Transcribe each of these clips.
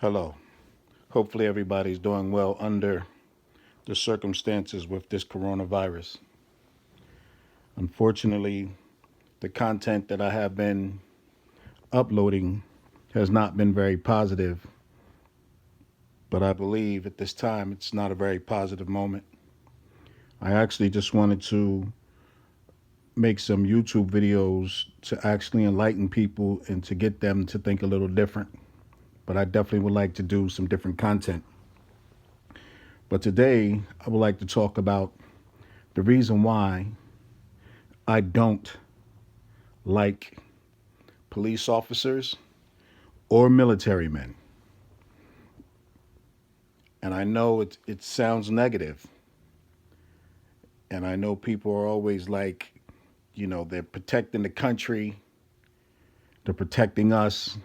Hello. Hopefully, everybody's doing well under the circumstances with this coronavirus. Unfortunately, the content that I have been uploading has not been very positive, but I believe at this time it's not a very positive moment. I actually just wanted to make some YouTube videos to actually enlighten people and to get them to think a little different. But I definitely would like to do some different content. But today, I would like to talk about the reason why I don't like police officers or military men. And I know it sounds negative, and I know people are always like, they're protecting the country, they're protecting us.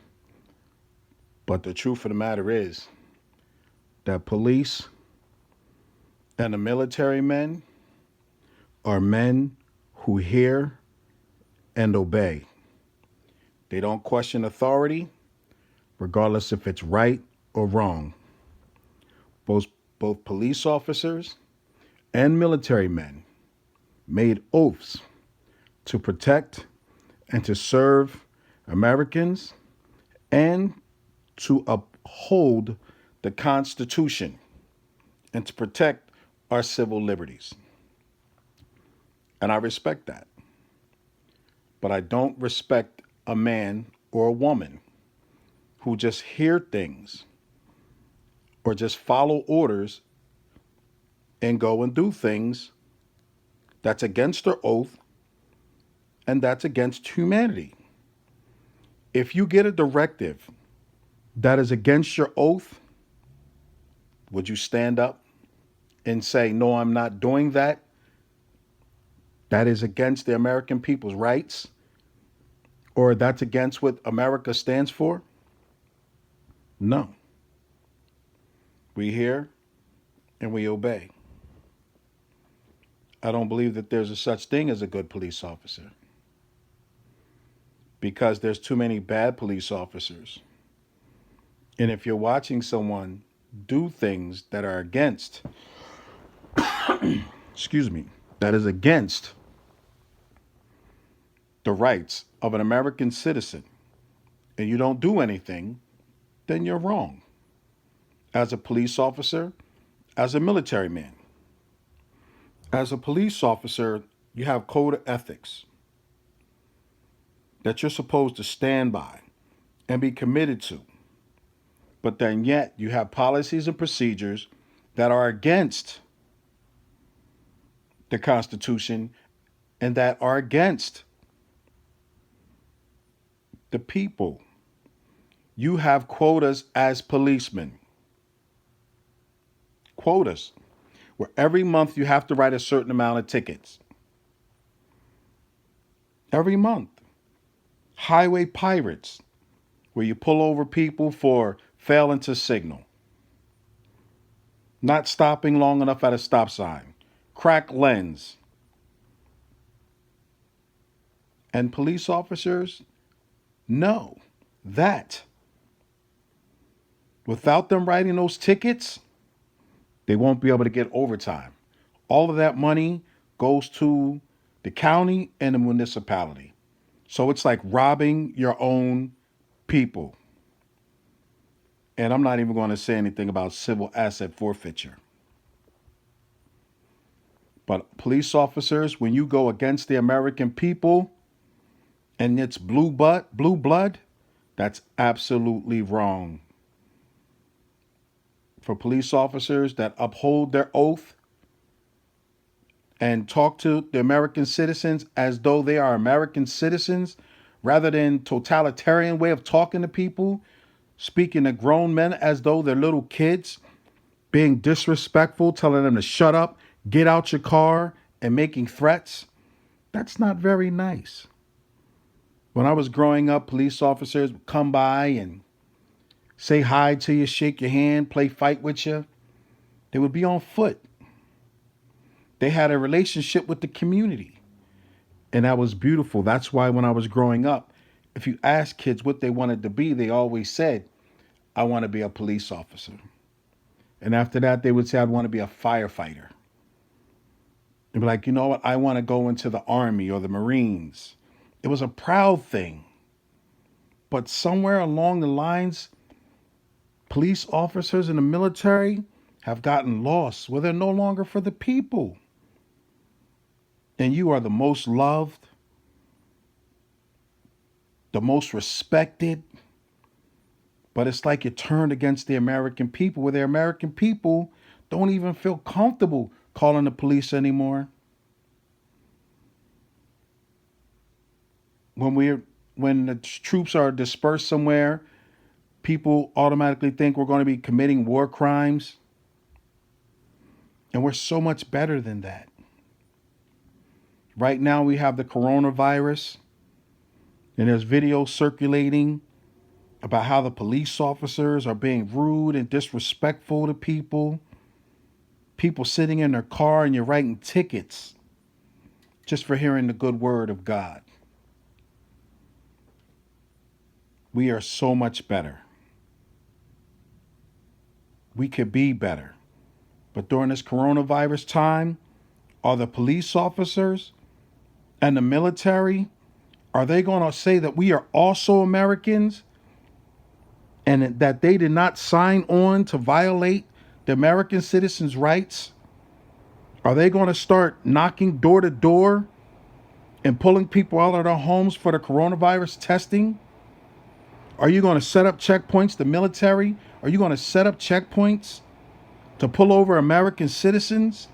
But the truth of the matter is that police and the military men are men who hear and obey. They don't question authority, regardless if it's right or wrong. Both, both police officers and military men made oaths to protect and to serve Americans and to uphold the Constitution and to protect our civil liberties. And I respect that. But I don't respect a man or a woman who just hear things or just follow orders and go and do things that's against their oath and that's against humanity. If you get a directive that is against your oath, would you stand up and say, no, I'm not doing that? That is against the American people's rights, or that's against what America stands for? No. We hear and we obey. I don't believe that there's a such thing as a good police officer because there's too many bad police officers. And if you're watching someone do things that are against, excuse me, that is against the rights of an American citizen and you don't do anything, then you're wrong. As a police officer, as a military man. As a police officer, you have code of ethics that you're supposed to stand by and be committed to. But then yet you have policies and procedures that are against the Constitution and that are against the people. You have quotas as policemen. Quotas, where every month you have to write a certain amount of tickets. Every month. Highway pirates, where you pull over people for failing to signal, not stopping long enough at a stop sign, cracked lens. And police officers know that without them writing those tickets, they won't be able to get overtime. All of that money goes to the county and the municipality. So it's like robbing your own people. And I'm not even going to say anything about civil asset forfeiture. But police officers, when you go against the American people and it's blue blood, that's absolutely wrong. For police officers that uphold their oath and talk to the American citizens as though they are American citizens rather than totalitarian way of talking to people, speaking to grown men as though they're little kids, being disrespectful, telling them to shut up, get out your car, and making threats. That's not very nice. When I was growing up, police officers would come by and say hi to you, shake your hand, play fight with you. They would be on foot. They had a relationship with the community. And that was beautiful. That's why when I was growing up, if you ask kids what they wanted to be, they always said, I want to be a police officer. And after that, they would say, I'd want to be a firefighter. They'd be like, you know what? I want to go into the Army or the Marines. It was a proud thing. But somewhere along the lines, police officers in the military have gotten lost where they're no longer for the people. And you are the most loved, the most respected, but it's like you're turned against the American people, where the American people don't even feel comfortable calling the police anymore. When the troops are dispersed somewhere, people automatically think we're going to be committing war crimes. And we're so much better than that. Right now we have the coronavirus, and there's videos circulating about how the police officers are being rude and disrespectful to people. People sitting in their car and you're writing tickets just for hearing the good word of God. We are so much better. We could be better. But during this coronavirus time, are the police officers and the military, are they going to say that we are also Americans and that they did not sign on to violate the American citizens' rights? Are they going to start knocking door to door and pulling people out of their homes for the coronavirus testing? Are you going to set up checkpoints, the military? Are you going to set up checkpoints to pull over American citizens?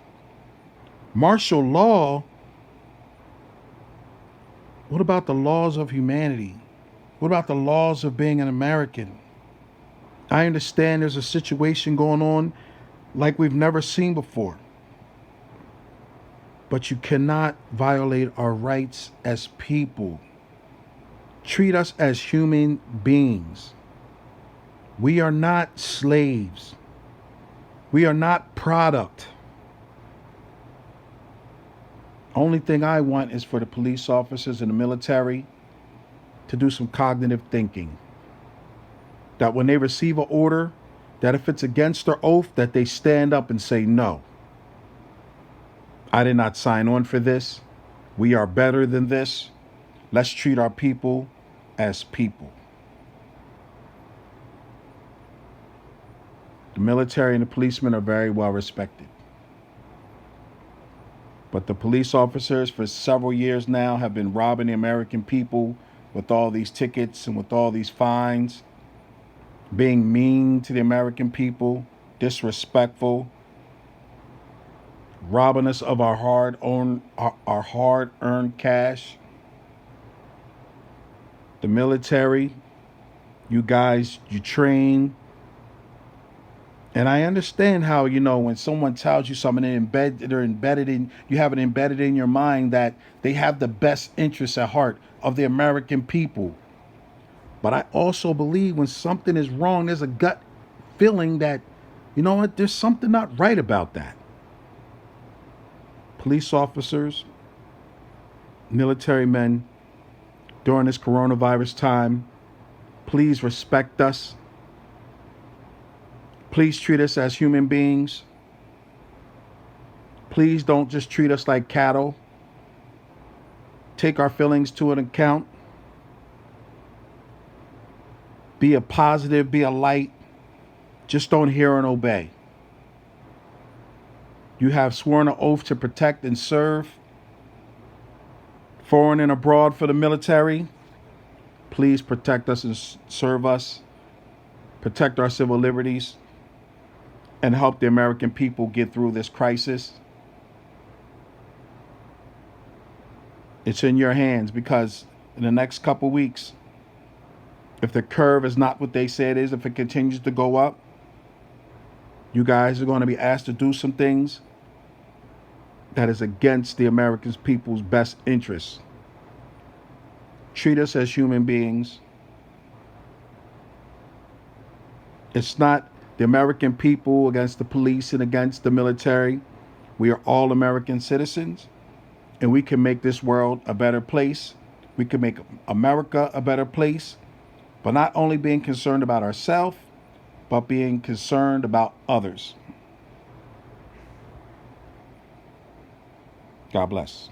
Martial law? What about the laws of humanity? What about the laws of being an American? I understand there's a situation going on like we've never seen before. But you cannot violate our rights as people. Treat us as human beings. We are not slaves. We are not product. Only thing I want is for the police officers and the military to do some cognitive thinking. That when they receive an order, that if it's against their oath, that they stand up and say, no, I did not sign on for this. We are better than this. Let's treat our people as people. The military and the policemen are very well respected. But the police officers for several years now have been robbing the American people with all these tickets and with all these fines, being mean to the American people, disrespectful, robbing us of our hard-earned cash. The military, you guys, you train. And I understand how, when someone tells you something, you have it embedded in your mind that they have the best interests at heart of the American people. But I also believe when something is wrong, there's a gut feeling that, you know what, there's something not right about that. Police officers, military men, during this coronavirus time, please respect us. Please treat us as human beings. Please don't just treat us like cattle. Take our feelings to an account. Be a positive, be a light. Just don't hear and obey. You have sworn an oath to protect and serve. Foreign and abroad for the military. Please protect us and serve us. Protect our civil liberties. And help the American people get through this crisis. It's in your hands, because in the next couple weeks, if the curve is not what they say it is, if it continues to go up, you guys are going to be asked to do some things that is against the American people's best interests. Treat us as human beings. It's not the American people against the police and against the military. We are all American citizens, and we can make this world a better place. We can make America a better place, but not only being concerned about ourselves, but being concerned about others. God bless.